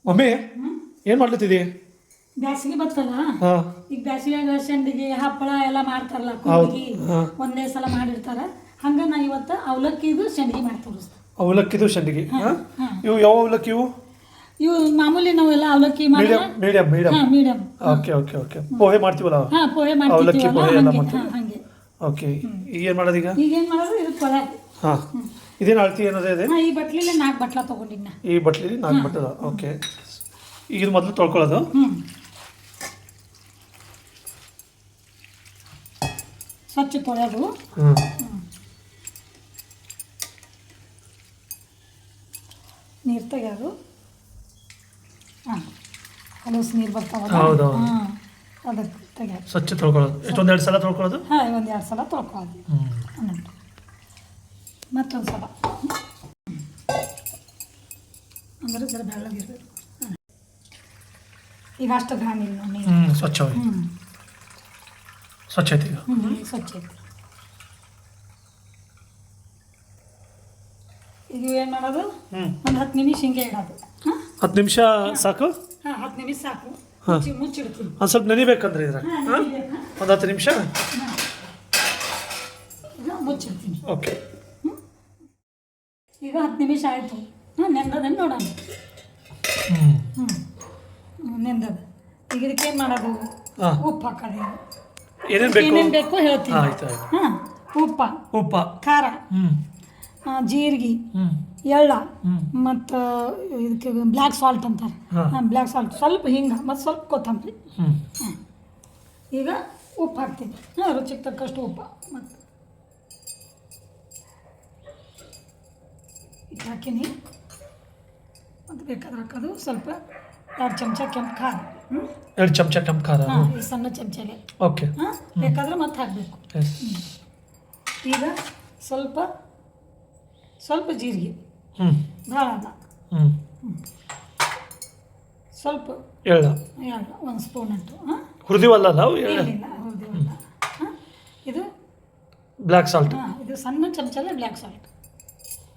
Mummy ಏನು ಮಾಡ್ಲತ್ತಿದಿ? ಬ್ಯಾಸಿಗೆ ಬರ್ತಲ್ಲ, ಹಾಂ ಈಗ ಬ್ಯಾಸಿಗೆ ಸಂಡಿಗೆ ಹಪ್ಪಳ ಎಲ್ಲ ಮಾಡ್ತಾರಲ್ಲ, ಕುಂಡಿಗೆ ಒಂದೇ ಸಲ ಮಾಡಿರ್ತಾರ. ಹಂಗ ನಾ ಇವತ್ತು ಅವಲಕ್ಕಿದು ಸಂಡಿಗೆ ಮಾಡಿ ತೋರಿಸ್ತೆ. ಅವಲಕ್ಕಿದು ಸಂಡಿಗೆ. ಇವು ಯಾವ ಅವಲಕ್ಕಿ? ಇವು ಮಾಮೂಲಿ ನಾವೆಲ್ಲ ಅವಲಕ್ಕಿ ಮಾಡಿ medium medium. Okay okay okay. Pohe ಮಾಡ್ತೀವಲ್ಲ, ಪೋಹೆ ಅವಲಕ್ಕಿ ಪೋಹೆ ಎಲ್ಲ ಮಾಡ್ತೀವಿ. ಹಂಗೆ. ಓಕೆ, ಈಗ ಏನು ಮಾಡೋದು? ಈಗ ಏನು ಮಾಡೋದು? ಇದು ತೊಳ್ಯಾಕ. ಹಾಂ, ಇದೇನು ಅಳತಿ ಏನದೇ ಇದೆ? ಈ ಬಟ್ಲಿಲಿ 4 ಬಟ್ಲ ತೊಗೊಂಡಿನ. ಈ ಬಟ್ಲಿಲಿ 4 ಬಟ್ಟಲ. ಓಕೆ, ಈಗ ಇದು ಮೊದಲು ತೊಳ್ಕೊಳ್ಳೋದು. ಸ್ವಚ್ಛ ತೊಳೆಯೋದು. ನೀರು ತೆಗೆಯೋದು. ಹೊಲಸು ನೀರು ಬರ್ತಾವಲ್ಲ, ಅದಕ್ಕೆ ತೆಗೆಯೋದು. ಸ್ವಚ್ಛ ತೊಳ್ಕೊಳ್ಳೋದು. ಎಷ್ಟೊಂದೆರಡು ಸಲ ತೊಳ್ಕೊಳ್ಳೋದು? ಹಾಂ, 1-2 ಸಲ ತೊಳ್ಕೊಳ್ಳೋದು. ಮತ್ತೊಂದು ಸಲ ಅಂದರೆ ಜರ ಬೆಳ್ಳಗಿರ್ಬೇಕು. ಈಗ ಅಷ್ಟು ಘಾಣ ಇಲ್ಲ ನೀರು. ಸ್ವಚ್ಛ ಸ್ವಚ್ಛ ಐತಿ. ಈಗ ಸ್ವಚ್ಛ ಐತಿ. ಈಗ ಏನು ಮಾಡೋದು? ಒಂದು 10 ನಿಮಿಷ ಹಿಂಗೆ ಇಡೋದು. 10 ನಿಮಿಷ ಸಾಕು? ಹಾಂ, 10 ನಿಮಿಷ ಸಾಕು. ಮುಚ್ಚಿಡ್ತೀವಿ. ಒಂದು ಸ್ವಲ್ಪ ನೆನಿಬೇಕಂದ್ರೆ ಇದ್ರಾಗ ಒಂದು 10 ನಿಮಿಷ ಈಗ ಮುಚ್ಚಿಡ್ತೀನಿ. ಓಕೆ, ಈಗ 10 ನಿಮಿಷ ಆಯಿತು. ನೆಂದದನ್ನು ನೋಡೋಣ. ನೆಂದದ. ಈಗ ಇದಕ್ಕೆ ಏನು ಮಾಡೋದು? ಉಪ್ಪು ಹಾಕೋದು. ಏನೇನು ಬೇಕು ಹೇಳ್ತೀನಿ. ಹಾಂ, ಉಪ್ಪ, ಖಾರ, ಜೀರಿಗೆ, ಎಳ್ಳ, ಮತ್ತು ಇದಕ್ಕೆ ಬ್ಲ್ಯಾಕ್ ಸಾಲ್ಟ್ ಅಂತಾರೆ. ಬ್ಲ್ಯಾಕ್ ಸಾಲ್ಟ್, ಸ್ವಲ್ಪ ಹಿಂಗೆ, ಮತ್ತು ಸ್ವಲ್ಪ ಕೊತ್ತಂಬರಿ. ಈಗ ಉಪ್ಪು ಹಾಕ್ತೀನಿ. ರುಚಿಗೆ ತಕ್ಕಷ್ಟು ಉಪ್ಪು. ಮತ್ತು ಇದು ಹಾಕೀನಿ. ಮತ್ತು ಬೇಕಾದ್ರೆ ಹಾಕೋದು ಸ್ವಲ್ಪ 2 ಚಮಚ ಕೆಂಪು ಖಾರ. 2 ಚಮಚ ಕೆಂಪು ಖಾರ. ಈ ಸಣ್ಣ ಚಮಚಗೆ. ಓಕೆ, ಬೇಕಾದ್ರೆ ಮತ್ತೆ ಹಾಕಬೇಕು. ಈಗ ಸ್ವಲ್ಪ ಜೀರಿಗೆ, ಭಾಳ ಅಲ್ಲ, ಸ್ವಲ್ಪ ಎಳ್ಳ, 1 ಸ್ಪೂನ್ ಅಂಟು. ಹುರಿದಿವಲ್ಲ ನಾವು? ಇಲ್ಲ, ಹುರಿದಿವಲ್ಲ. ಇದು ಬ್ಲ್ಯಾಕ್ ಸಾಲ್ಟ್. ಇದು ಸಣ್ಣ ಚಮಚಲ್ಲೇ ಬ್ಲ್ಯಾಕ್ ಸಾಲ್ಟ್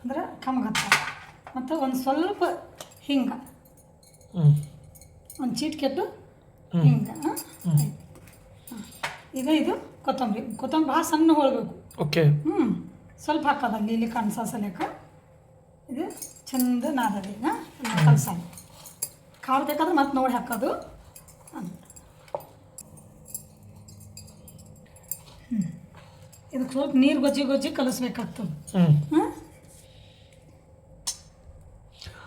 ಅಂದ್ರೆ ಕಮ್ಗತ್ತ. ಮತ್ತು ಒಂದು ಸ್ವಲ್ಪ ಹಿಂಗೆ, ಒಂದು ಚೀಟ್ಕೆಟ್ಟು ಹಿಂಗೆ. ಈಗ ಇದು ಕೊತ್ತಂಬರಿ ಭಾಳ ಸಣ್ಣ ಹೊಳಬೇಕು. ಓಕೆ. ಸ್ವಲ್ಪ ಹಾಕೋದಲ್ಲಿ ಇಲ್ಲಿ ಕಣ್ಸಾಸಲೇಕ. ಇದು ಚಂದ ನಾದಲಿ ಕಲ್ಸಾಲ. ಖಾರ ಬೇಕಾದ್ರೆ ಮತ್ತೆ ನೋಡಿ ಹಾಕೋದು. ಇದಕ್ಕೆ ಸ್ವಲ್ಪ ನೀರು ಗೊಜ್ಜಿ ಕಲಿಸ್ಬೇಕಾಗ್ತದೆ.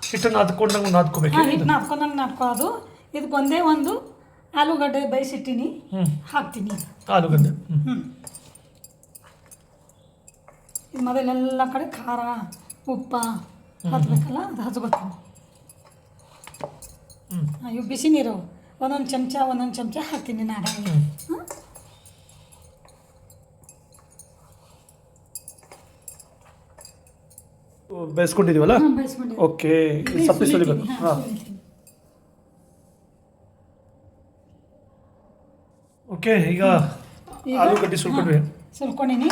ಹಿಟ್ಟನ್ನು ನಾದ್ಕೊಂಡಂಗೆ ನಾದ್ಕೋಬೇಕು. ಹಿಟ್ಟು ನಾದ್ಕೊಳ್ಳೋದು. ಇದಕ್ಕೆ ಒಂದೇ ಒಂದು ಆಲೂಗಡ್ಡೆ ಬೇಯಿಸಿಟ್ಟಿನಿ, ಹಾಕ್ತೀನಿ. ಆಲೂಗಡ್ಡೆ. ಇದು ಮೊದಲೆಲ್ಲ ಕಡೆ ಖಾರ ಉಪ್ಪ ಹಚ್ಬೇಕಲ್ಲ, ಅದು ಹಚ್ಬೇಕು. ಇವು ಬಿಸಿ ನೀರು ಒಂದೊಂದು ಚಮಚ ಹಾಕ್ತೀನಿ ನಾನು. ಬೇಯಿಸ್ಕೊಂಡಿದ್ದೀವಲ್ಲ? ಬೇಯಿಸ್ಕೊಂಡಿದ್ದೀನಿ. ಓಕೆ, ಸಪ್ಪೆ ಸುಲಿಬೇಕು. ಹಾಂ, ಓಕೆ. ಈಗ ಆಲೂಗಡ್ಡೆ ಸುಲ್ಕೊಂಡಿನಿ.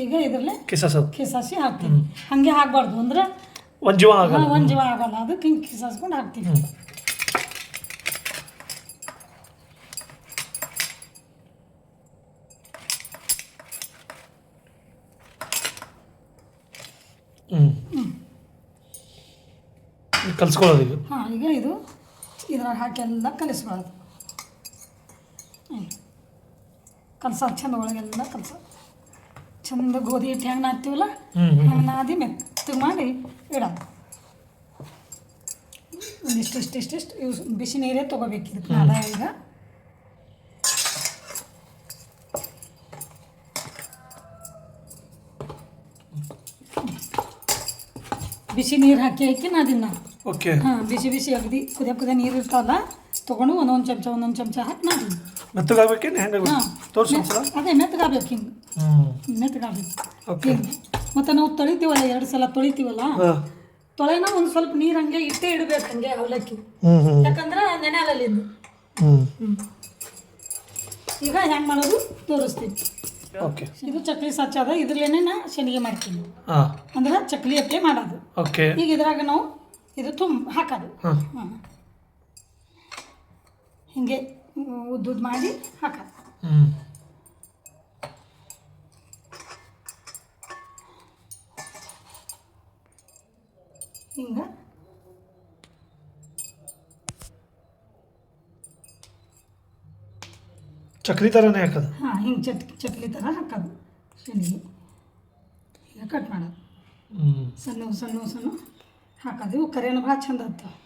ಈಗ ಇದರಲ್ಲೇ ಕಿಸಾಸಿ ಹಾಕ್ತೀನಿ. ಹಾಗೆ ಹಾಕಬಾರ್ದು ಅಂದ್ರೆ ಒಂದು ಜೀವ ಆಗಲ್ಲ. ಅದಕ್ಕೆ ಹಿಂಗೆ ಕಿಸಾಸ್ಕೊಂಡು ಹಾಕ್ತೀನಿ. ಕಲಿಸ್ಕೊಳ್ಳೋದು ಈಗ. ಈಗ ಇದು ಇದ್ರಾಗ ಹಾಕಿ ಎಲ್ಲ ಕಲಿಸ್ಕೊಳ್ಳೋದು. ಕಲ್ಸೋದು ಚಂದ, ಒಳಗೆಲ್ಲ ಕಲ್ಸೋದು ಚಂದ. ಗೋಧಿ ಹಿಟ್ಟು ಹೆಂಗೆ ನಾದ್ತೀವಲ್ಲ ಹಂಗೆ ನಾದಿ ಮೆತ್ತಗೆ ಮಾಡಿ ಇಡೋದು. ಒಂದಿಷ್ಟು ಇವು ಬಿಸಿ ನೀರೇ ತೊಗೋಬೇಕು ಇದಕ್ಕೆ. ನಾದ ಈಗ ಬಿಸಿ ನೀರು ಹಾಕಿ ನಾದಿನ. ಓಕೆ. ಬಿಸಿ ಅಗದಿ ಕುದಿಯ ನೀರು ಇರ್ತಾವಲ್ಲ, ತೊಗೊಂಡು ಒಂದೊಂದು ಚಮಚ ಹಾಕಿ ನಾದಿ. ಮೆತ್ತಗಾಗಬೇಕೇನು? ಹೆಂಗೆ ತೋರಿಸು. ಅದೇ ಮೆತ್ತಗಾಗಬೇಕು, ಹಿಂಗೆ ಮೆತ್ತಗಾಗಬೇಕು ಹಿಂಗೆ. ಮತ್ತು ನಾವು ತೊಳಿತೀವಲ್ಲ, 2 ಸಲ ತೊಳಿತೀವಲ್ಲ, ತೊಳೆನ ಒಂದು ಸ್ವಲ್ಪ ನೀರು ಹಂಗೆ ಇಟ್ಟೇ ಇಡಬೇಕು, ಹಂಗೆ ಅವಲಕ್ಕಿ. ಯಾಕಂದ್ರೆ ನೆನೆಯಲ್ಲಿ ಈಗ ಹೆಂಗೆ ಮಾಡೋದು ತೋರಿಸ್ತೀನಿ. ಓಕೆ. ಇದು ಚಕ್ಲಿ ಸಚ್ಚದ, ಇದ್ರಲ್ಲೇನೆ ನಾ ಶನಿಗೆ ಮಾಡ್ತೀನಿ. ಅಂದ್ರೆ ಚಕ್ಲಿ ಅಪ್ಲೆ ಮಾಡೋದು. ಓಕೆ. ಈಗ ಇದ್ರಾಗ ನಾವು ಇದು ಹಾಕೋದು. ಹಿಂಗೆ ಉದ್ದುದ್ದು ಮಾಡಿ ಹಾಕೋದು. ಹಿಂಗೆ ಚಕ್ಲಿ ಥರನೇ ಹಾಕೋದು. ಹಾಂ, ಹಿಂಗೆ ಚಕ್ಲಿ ಥರ ಹಾಕೋದು ಶೇಂಡಿಗೆ. ಈಗ ಕಟ್ ಮಾಡೋದು ಸಣ್ಣ ಸಣ್ಣ ಸಣ್ಣ ಹಾಕೋದು. ಇವು ಕರಿಯನ್ನು ಭಾಳ ಚಂದ ಆಗ್ತಾವೆ.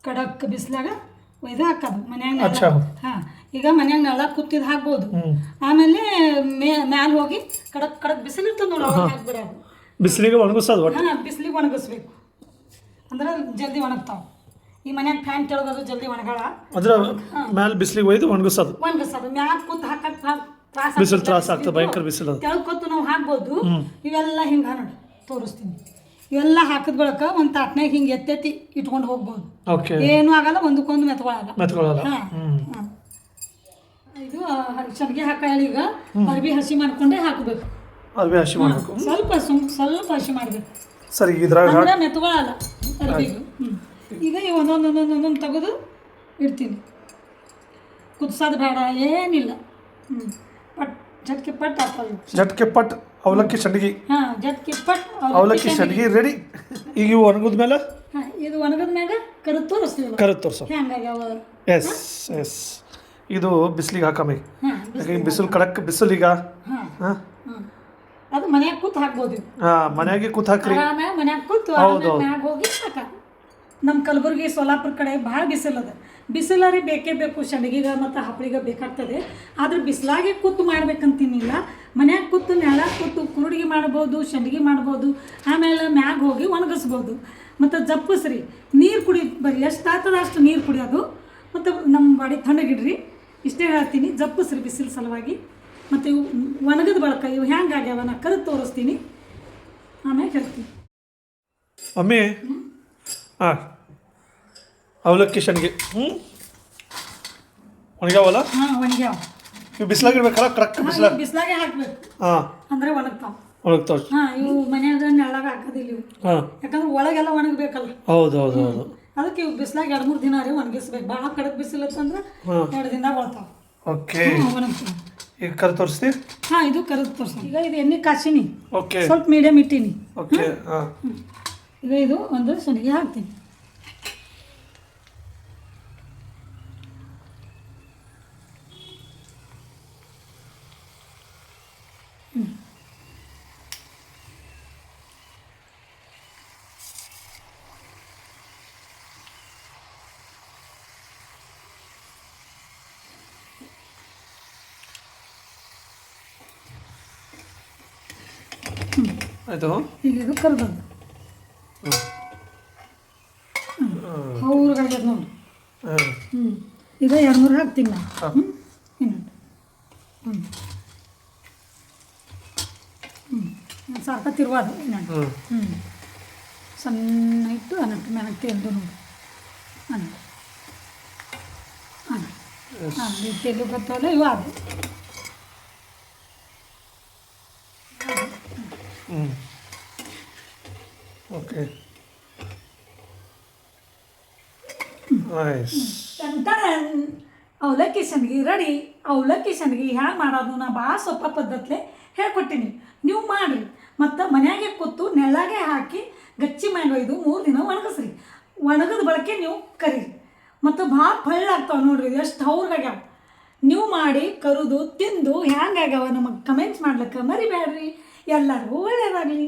ಕಡಕ್ ಬಿಸಿಲಾಗ ಒಯ್ದು ಹಾಕೋದು ಮನ್ಯಾಗ. ಹಾಂ, ಈಗ ಮನ್ಯಾಗ ನೆಲ ಕೂತಿದ್ದು ಹಾಕ್ಬೋದು. ಆಮೇಲೆ ಮ್ಯಾಲ ಹೋಗಿ ಕಡಕ್ ಕಡಕ್ ಬಿಸಿಲು ಇರ್ತದೆ ನೋಡಿ, ಅವಾಗ ಹಾಕ್ಬಿಡೋದು. ಬಿಸಿಲಿಗೆ ಒಣಗಿಸೋದು. ಹಾಂ, ಬಿಸಿಲಿಗೆ ಒಣಗಿಸ್ಬೇಕು ಅಂದ್ರೆ ಜಲ್ದಿ ಒಣಗ್ತಾವೆ. ಈ ಮನ್ಯಾಗ ಫ್ಯಾನ್ ತೆಳಗೋದು ಜಲ್ದಿ ಒಣಗಲ್ಲ. ಅದ್ರ ಮ್ಯಾಲ ಬಿಸಿಲಿಗೆ ಒಯ್ದು ಒಣಗಿಸೋದು. ಮ್ಯಾಗ ಕೂತು ಹಾಕಕ್ಕೆ ಬಿಸಿಲು ತ್ರಾಸ ಆಗ್ತದೆ, ಭಯಂಕರ ಬಿಸಿಲು. ತೆಳಗ್ ಕೂತು ನಾವು ಹಾಕ್ಬೋದು. ಇವೆಲ್ಲ ಹಿಂಗೆ ನೋಡಿ ತೋರಿಸ್ತೀನಿ. ಇವೆಲ್ಲ ಹಾಕಿದ ಬಳಿಕ ಒಂದು ತಾಟ್ನಾಗ ಹಿಂಗೆ ಎತ್ತೆತ್ತಿ ಇಟ್ಕೊಂಡು ಹೋಗ್ಬೋದು. ಏನೂ ಆಗಲ್ಲ, ಒಂದಕ್ಕೊಂದು ಮೆತ್ಕೊಳ್ಳಲ್ಲ. ಹಾಂ, ಇದು ಶನಗೆ ಹಾಕಿ ಈಗ ಅರ್ಬಿ ಹಸಿ ಮಾಡ್ಕೊಂಡೇ ಹಾಕಬೇಕು. ಅರ್ಬಿ ಹಸಿ ಮಾಡಬೇಕು, ಸ್ವಲ್ಪ ಹಸಿ ಮಾಡಬೇಕು. ಸರಿ, ಇದ್ರಾಗ ಮೆತ್ಕೊಳ್ಳಲ್ಲ ಅರ್ಬಿಗೆ. ಈಗ ಒಂದೊಂದು ತೆಗೆದು ಇಡ್ತೀನಿ. ಕುದಿಸೋದು ಬೇಡ, ಏನಿಲ್ಲ. ಪಟ್ ಜಟ್ಕೆ ಪಟ್ ಹಾಕೋದು. ಜಟ್ಕೆ ಪಟ್ ಅವಲಕ್ಕಿ ಸಂಡಿಗೆ. ಹಾಂ, ಜಟ್ಕೆ ಪಟ್ ಅವಲಕ್ಕಿ ಸಂಡಿಗೆ ರೆಡಿ. ಈಗ ಇವು ಒಣಗಿದ ಮೇಲೆ ಇದು ಒಣಗಿದ ಮ್ಯಾಗ ಕರೆದು ತೋರಿಸ್ತೀವಿ. ಹೆಂಗಾಗ್ಯಾವ. ಎಸ್ ಎಸ್, ಇದು ಬಿಸಿಲಿಗೆ ಹಾಕಮ್ಮಿ. ಬಿಸಿಲು ಕಡಕ್ ಬಿಸಿಲೀಗ. ಹಾಂ, ಅದು ಮನ್ಯಾಗ ಕೂತು ಹಾಕ್ಬೋದು. ಹಾಂ, ಮನ್ಯಾಗೆ ಕೂತು ಹಾಕ್ರಿ. ಮನ್ಯಾಗ ಕೂತು ಮ್ಯಾಗ ಹೋಗಿ ಹಾಕ. ನಮ್ಮ ಕಲಬುರಗಿ ಸೋಲಾಪುರ ಕಡೆ ಭಾಳ ಬಿಸಿಲದ. ಬಿಸಿಲರಿ ಬೇಕೇ ಬೇಕು, ಶಂಡಿಗೆಗೆ ಮತ್ತು ಹಪ್ಪಳಿಗೆ ಬೇಕಾಗ್ತದೆ. ಆದ್ರೆ ಬಿಸಿಲಾಗೆ ಕೂತು ಮಾಡ್ಬೇಕಂತೀನಿಲ್ಲ. ಮನ್ಯಾಗ ಕೂತು ನೆಲ ಕೂತು ಕುರುಡಿಗೆ ಮಾಡ್ಬೋದು, ಶಂಡಿಗೆ ಮಾಡ್ಬೋದು. ಆಮೇಲೆ ಮ್ಯಾಗ ಹೋಗಿ ಒಣಗಿಸ್ಬೋದು. ಮತ್ತು ಜಪ್ಪಸ್ರಿ, ನೀರು ಕುಡಿ ಬರೀ ಎಷ್ಟು ಆಗ್ತದೆ ಅಷ್ಟು ನೀರು ಕುಡಿಯೋದು. ಮತ್ತು ನಮ್ಮ ಬಾಡಿ ತಣ್ಣಗಿಡ್ರಿ, ಇಷ್ಟೇ ಹೇಳ್ತೀನಿ. ಜಪ್ಪಸ್ರಿ ಬಿಸಿಲು ಸಲುವಾಗಿ. ಮತ್ತು ಇವು ಒಣಗದ ಬಳಕ ಇವು ಹೆಂಗಾಗ್ಯಾವ ನಾ ಕರೆದು ತೋರಿಸ್ತೀನಿ, ಆಮೇಲೆ ಹೇಳ್ತೀನಿ. ಮಮ್ಮಿ, ಹಾಂ, ಅವಲಕ್ಕಿ ಸಂಡಿಗೆ ಒಣಗ್ಯಾವಲ್ಲ? ಹಾಂ, ಒಣಗ್ಯಾವ. ಇವು ಬಿಸಿಲಾಗಿ ಇಡ್ಬೇಕಲ್ಲ, ಕರೆಕ್ಟ್ ಬಿಸಿಲಾಗೆ ಹಾಕ್ಬೇಕು. ಹಾಂ, ಅಂದರೆ ಒಣಗ್ತಾವೆ. ಒಣಗ್ತಾವೆ. ಹಾಂ, ಇವು ಮನ್ಯಾಗ ನೆಳಾಗ ಹಾಕೋದಿಲ್ಲ ಇವು. ಹಾಂ, ಯಾಕಂದ್ರೆ ಒಳಗೆಲ್ಲ ಒಣಗಬೇಕಲ್ಲ. ಹೌದು ಹೌದು ಹೌದು. ಅದಕ್ಕೆ ಇವು ಬಿಸಿಲಾಗ 2-3 ದಿನ ರೀ ಒಣಗಿಸ್ಬೇಕು. ಭಾಳ ಕಡಕ್ ಬಿಸಿಲು ಅಂತಂದ್ರೆ 2 ದಿನದಾಗ ಒಳ್ತಾವೆ. ಓಕೆ, ಒಣಗ್ತೀವಿ. ಈಗ ಕರೆದು ತೋರಿಸ್ತೀವಿ. ಹಾಂ, ಇದು ಕರೆದು ತೋರಿಸ್ತೀನಿ. ಈಗ ಇದು ಎಣ್ಣೆ ಕಾಸಿನಿ. ಓಕೆ, ಸ್ವಲ್ಪ ಮೀಡಿಯಮ್ ಇಟ್ಟೀನಿ. ಓಕೆ. ಹಾಂ, ಈಗ ಇದು ಒಂದು ಸಂಡಿಗೆ ಹಾಕ್ತೀನಿ. ಆಯಿತು. ಈಗ ಇದು ಕರ್ದದ್ದು ಅವ್ರಿಗಾಗ್ಯದ ನೋಡಿ. ಈಗ 2-3 ಹಾಕ್ತೀನಿ ನಾನು. ಇನ್ನೊಂದು ಸಾಕ ತಿರುವಾದು. ಇನ್ನೊಂದು ಸಣ್ಣ ಇಟ್ಟು ಅನ್ನಟ್ಟು ಮೆನಕ್ಕೆ ತೆಗೆದು ನೋಡಿ. ಅನ್ನಟ್ಟು ತೆಲು ಗೊತ್ತಲ್ಲ ಇವು ಅದು. ಓಕೆ, ಅವಲಕ್ಕಿ ಸಂಡಿಗೆ ರೆಡಿ. ಅವಲಕ್ಕಿ ಸಂಡಿಗೆ ಹ್ಯಾಂಗೆ ಮಾಡೋದು ನಾ ಭಾಳ ಸೊಪ್ಪ ಪದ್ಧತಿ ಹೇಳ್ಕೊಟ್ಟಿನಿ, ನೀವು ಮಾಡಿರಿ. ಮತ್ತು ಮನ್ಯಾಗೆ ಕೂತು ನೆಳ್ಳಾಗೆ ಹಾಕಿ ಗಚ್ಚಿ ಮಾಡಿ ಒಯ್ದು 3 ದಿನ ಒಣಗಿಸ್ರಿ. ಒಣಗದ ಬಳಕೆ ನೀವು ಕರೀರಿ. ಮತ್ತು ಭಾಳ ಆಗ್ತಾವೆ ನೋಡ್ರಿ, ಎಷ್ಟು ಅವ್ರಿಗಾಗ್ಯಾವ. ನೀವು ಮಾಡಿ ಕರುದು ತಿಂದು ಹ್ಯಾಂಗಾಗ್ಯಾವ ನಮಗೆ ಕಮೆಂಟ್ಸ್ ಮಾಡ್ಲಿಕ್ಕೆ ಮರಿಬೇಡ್ರಿ. ಎಲ್ಲರಿಗೂ ಒಳ್ಳೆಯದಾಗಲಿ.